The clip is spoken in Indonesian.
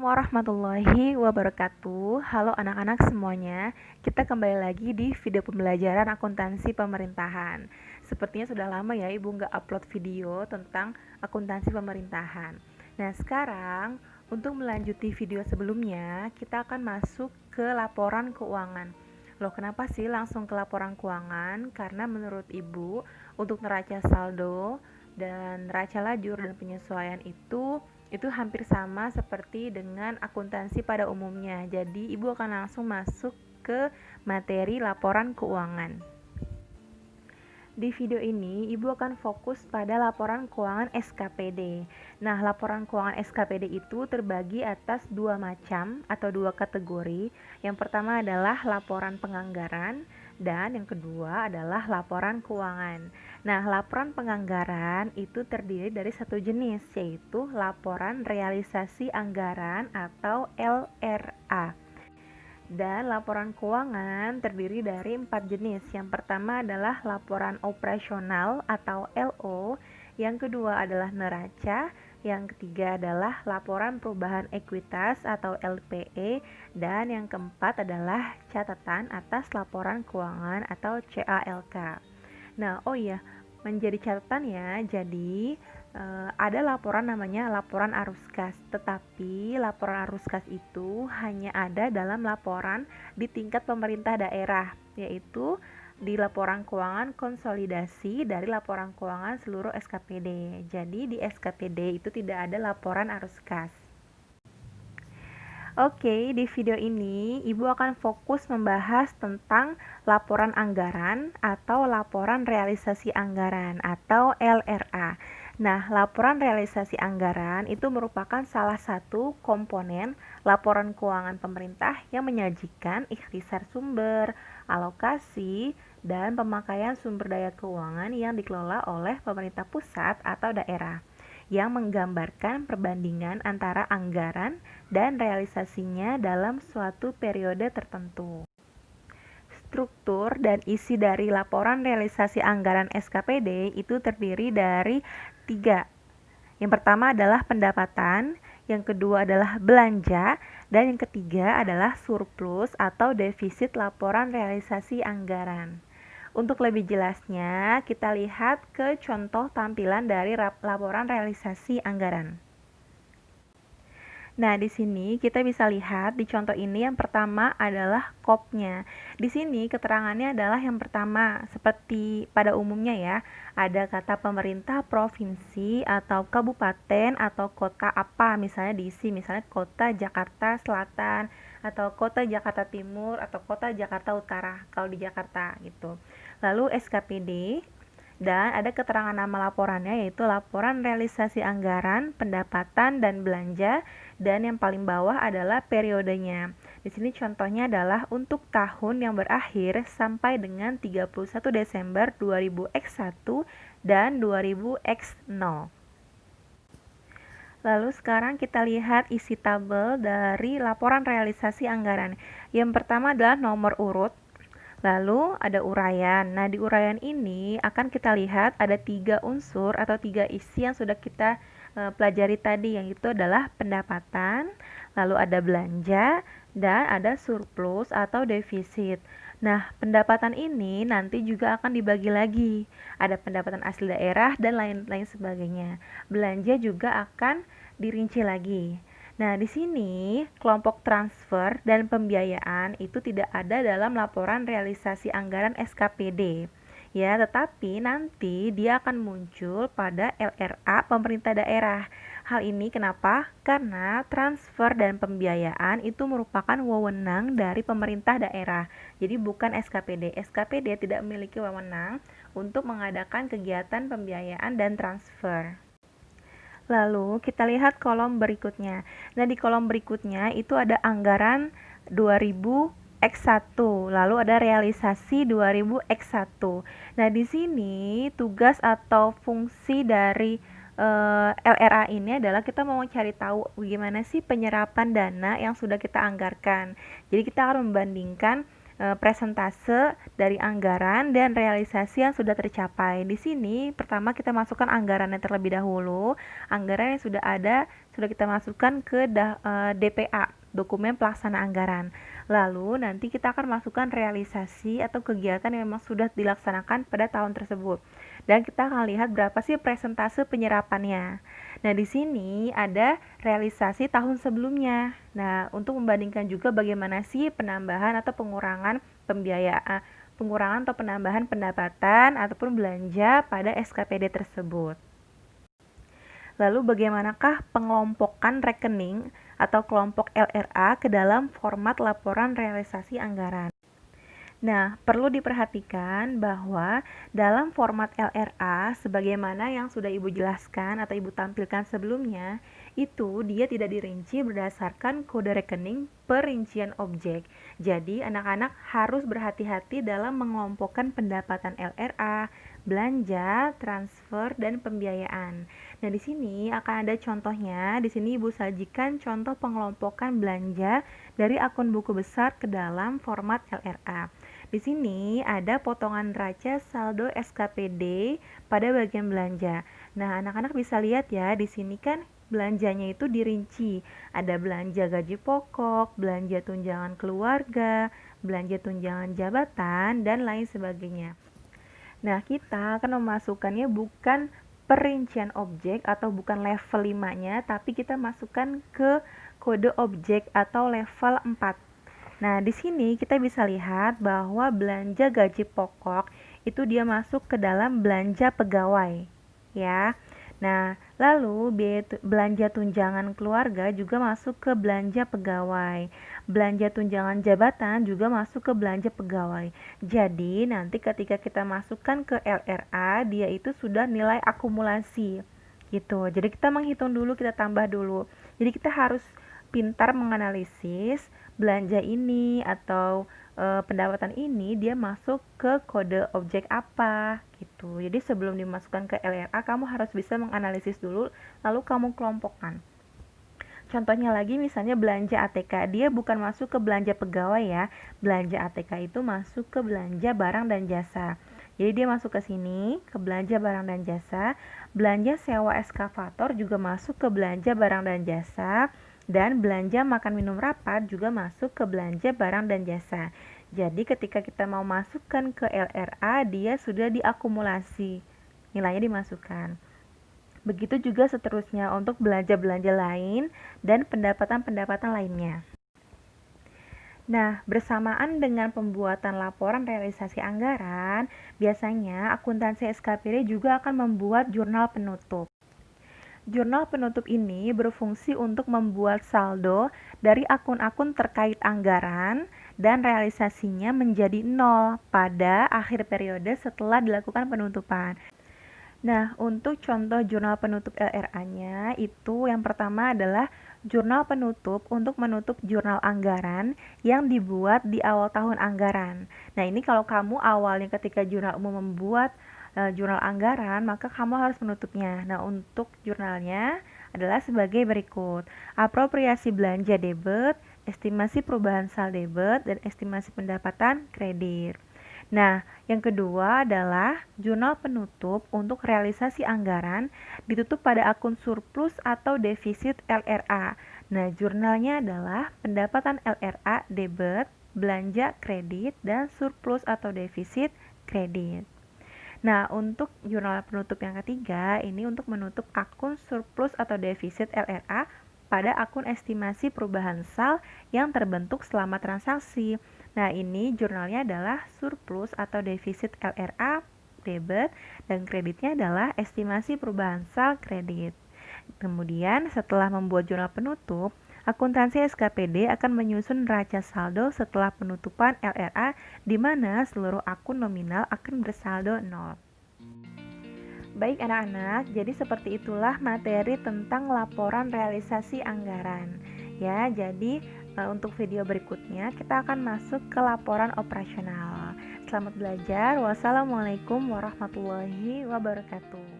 warahmatullahi wabarakatuh. Halo anak-anak semuanya. Kita kembali lagi di video pembelajaran akuntansi pemerintahan. Sepertinya sudah lama ya Ibu nggak upload video tentang akuntansi pemerintahan. Nah sekarang untuk melanjuti video sebelumnya, kita akan masuk ke laporan keuangan. Loh kenapa sih langsung ke laporan keuangan? Karena menurut Ibu untuk neraca saldo dan neraca lajur dan penyesuaian itu hampir sama seperti dengan akuntansi pada umumnya. Jadi, Ibu akan langsung masuk ke materi laporan keuangan. Di video ini, Ibu akan fokus pada laporan keuangan SKPD. Nah, laporan keuangan SKPD itu terbagi atas dua macam atau dua kategori. Yang pertama adalah laporan penganggaran dan yang kedua adalah laporan keuangan. Nah, laporan penganggaran itu terdiri dari satu jenis, yaitu laporan realisasi anggaran atau LRA. Dan laporan keuangan terdiri dari 4 jenis. Yang pertama adalah laporan operasional atau LO, yang kedua adalah neraca, yang ketiga adalah laporan perubahan ekuitas atau LPE, dan yang keempat adalah catatan atas laporan keuangan atau CALK. Nah, menjadi catatan ya. Jadi ada laporan namanya laporan arus kas, tetapi laporan arus kas itu hanya ada dalam laporan di tingkat pemerintah daerah, yaitu di laporan keuangan konsolidasi dari laporan keuangan seluruh SKPD. Jadi di SKPD itu tidak ada laporan arus kas. Oke, di video ini Ibu akan fokus membahas tentang laporan anggaran atau laporan realisasi anggaran atau LRA. Nah, laporan realisasi anggaran itu merupakan salah satu komponen laporan keuangan pemerintah yang menyajikan ikhtisar sumber, alokasi, dan pemakaian sumber daya keuangan yang dikelola oleh pemerintah pusat atau daerah, yang menggambarkan perbandingan antara anggaran dan realisasinya dalam suatu periode tertentu. Struktur dan isi dari laporan realisasi anggaran SKPD itu terdiri dari 3. Yang pertama adalah pendapatan, yang kedua adalah belanja, dan yang ketiga adalah surplus atau defisit laporan realisasi anggaran. Untuk lebih jelasnya, kita lihat ke contoh tampilan dari laporan realisasi anggaran. Nah, di sini kita bisa lihat di contoh ini yang pertama adalah KOP-nya. Di sini keterangannya adalah yang pertama, seperti pada umumnya ya, ada kata pemerintah provinsi atau kabupaten atau kota apa, misalnya diisi, misalnya kota Jakarta Selatan atau kota Jakarta Timur atau kota Jakarta Utara, kalau di Jakarta gitu. Lalu SKPD, dan ada keterangan nama laporannya yaitu laporan realisasi anggaran, pendapatan, dan belanja, dan yang paling bawah adalah periodenya. Di sini contohnya adalah untuk tahun yang berakhir sampai dengan 31 Desember 2000X1 dan 2000X0. Lalu sekarang kita lihat isi tabel dari laporan realisasi anggaran. Yang pertama adalah nomor urut. Lalu ada uraian. Nah, di uraian ini akan kita lihat ada 3 unsur atau 3 isi yang sudah kita pelajari tadi, yang itu adalah pendapatan, lalu ada belanja, dan ada surplus atau defisit. Nah, pendapatan ini nanti juga akan dibagi lagi. Ada pendapatan asli daerah dan lain-lain sebagainya. Belanja juga akan dirinci lagi. Nah, di sini kelompok transfer dan pembiayaan itu tidak ada dalam laporan realisasi anggaran SKPD. Ya, tetapi nanti dia akan muncul pada LRA pemerintah daerah. Hal ini kenapa? Karena transfer dan pembiayaan itu merupakan wewenang dari pemerintah daerah. Jadi bukan SKPD. SKPD tidak memiliki wewenang untuk mengadakan kegiatan pembiayaan dan transfer. Lalu kita lihat kolom berikutnya. Nah, di kolom berikutnya itu ada anggaran 2000X1, lalu ada realisasi 2000X1. Nah, di sini tugas atau fungsi dari LRA ini adalah kita mau cari tahu bagaimana sih penyerapan dana yang sudah kita anggarkan. Jadi kita harus membandingkan presentase dari anggaran dan realisasi yang sudah tercapai. Di sini pertama kita masukkan anggarannya terlebih dahulu. Anggaran yang sudah ada sudah kita masukkan ke DPA, dokumen pelaksana anggaran. Lalu nanti kita akan masukkan realisasi atau kegiatan yang memang sudah dilaksanakan pada tahun tersebut. Dan kita akan lihat berapa sih persentase penyerapannya. Nah, di sini ada realisasi tahun sebelumnya. Nah, untuk membandingkan juga bagaimana sih penambahan atau pengurangan pembiayaan, pengurangan atau penambahan pendapatan ataupun belanja pada SKPD tersebut. Lalu bagaimanakah pengelompokan rekening atau kelompok LRA ke dalam format laporan realisasi anggaran? Nah, perlu diperhatikan bahwa dalam format LRA, sebagaimana yang sudah Ibu jelaskan atau Ibu tampilkan sebelumnya, itu dia tidak dirinci berdasarkan kode rekening perincian objek. Jadi, anak-anak harus berhati-hati dalam mengelompokkan pendapatan LRA, belanja, transfer, dan pembiayaan. Nah, di sini akan ada contohnya. Di sini Ibu sajikan contoh pengelompokan belanja dari akun buku besar ke dalam format LRA. Di sini ada potongan neraca saldo SKPD pada bagian belanja. Nah, anak-anak bisa lihat ya, di sini kan belanjanya itu dirinci. Ada belanja gaji pokok, belanja tunjangan keluarga, belanja tunjangan jabatan, dan lain sebagainya. Nah, kita akan memasukkannya bukan perincian objek atau bukan level 5-nya, tapi kita masukkan ke kode objek atau level 4. Nah, di sini kita bisa lihat bahwa belanja gaji pokok itu dia masuk ke dalam belanja pegawai, ya. Nah, lalu belanja tunjangan keluarga juga masuk ke belanja pegawai. Belanja tunjangan jabatan juga masuk ke belanja pegawai. Jadi, nanti ketika kita masukkan ke LRA, dia itu sudah nilai akumulasi. Gitu. Jadi, kita menghitung dulu, kita tambah dulu. Jadi, kita harus pintar menganalisis belanja ini atau pendapatan ini dia masuk ke kode objek apa gitu. Jadi sebelum dimasukkan ke LRA kamu harus bisa menganalisis dulu lalu kamu kelompokkan. Contohnya lagi misalnya belanja ATK, dia bukan masuk ke belanja pegawai ya. Belanja ATK itu masuk ke belanja barang dan jasa. Jadi dia masuk ke sini, ke belanja barang dan jasa. Belanja sewa eskavator juga masuk ke belanja barang dan jasa. Dan belanja makan minum rapat juga masuk ke belanja barang dan jasa. Jadi ketika kita mau masukkan ke LRA, dia sudah diakumulasi. Nilainya dimasukkan. Begitu juga seterusnya untuk belanja-belanja lain dan pendapatan-pendapatan lainnya. Nah, bersamaan dengan pembuatan laporan realisasi anggaran, biasanya akuntansi SKPD juga akan membuat jurnal penutup. Jurnal penutup ini berfungsi untuk membuat saldo dari akun-akun terkait anggaran dan realisasinya menjadi nol pada akhir periode setelah dilakukan penutupan. Nah, untuk contoh jurnal penutup LRA-nya itu yang pertama adalah jurnal penutup untuk menutup jurnal anggaran yang dibuat di awal tahun anggaran. Nah, ini kalau kamu awalnya ketika jurnal umum membuat jurnal anggaran, maka kamu harus menutupnya. Nah, untuk jurnalnya adalah sebagai berikut. Apropriasi belanja debit, estimasi perubahan saldo debit, dan estimasi pendapatan kredit. Nah, yang kedua adalah jurnal penutup untuk realisasi anggaran ditutup pada akun surplus atau defisit LRA. Nah, jurnalnya adalah pendapatan LRA debit, belanja kredit, dan surplus atau defisit kredit. Nah, untuk jurnal penutup yang ketiga, ini untuk menutup akun surplus atau defisit LRA pada akun estimasi perubahan sal yang terbentuk selama transaksi. Nah, ini jurnalnya adalah surplus atau defisit LRA debit dan kreditnya adalah estimasi perubahan sal kredit. Kemudian, setelah membuat jurnal penutup, akuntansi SKPD akan menyusun neraca saldo setelah penutupan LRA di mana seluruh akun nominal akan bersaldo 0. Baik anak-anak, jadi seperti itulah materi tentang laporan realisasi anggaran. Ya, jadi untuk video berikutnya kita akan masuk ke laporan operasional. Selamat belajar. Wassalamualaikum warahmatullahi wabarakatuh.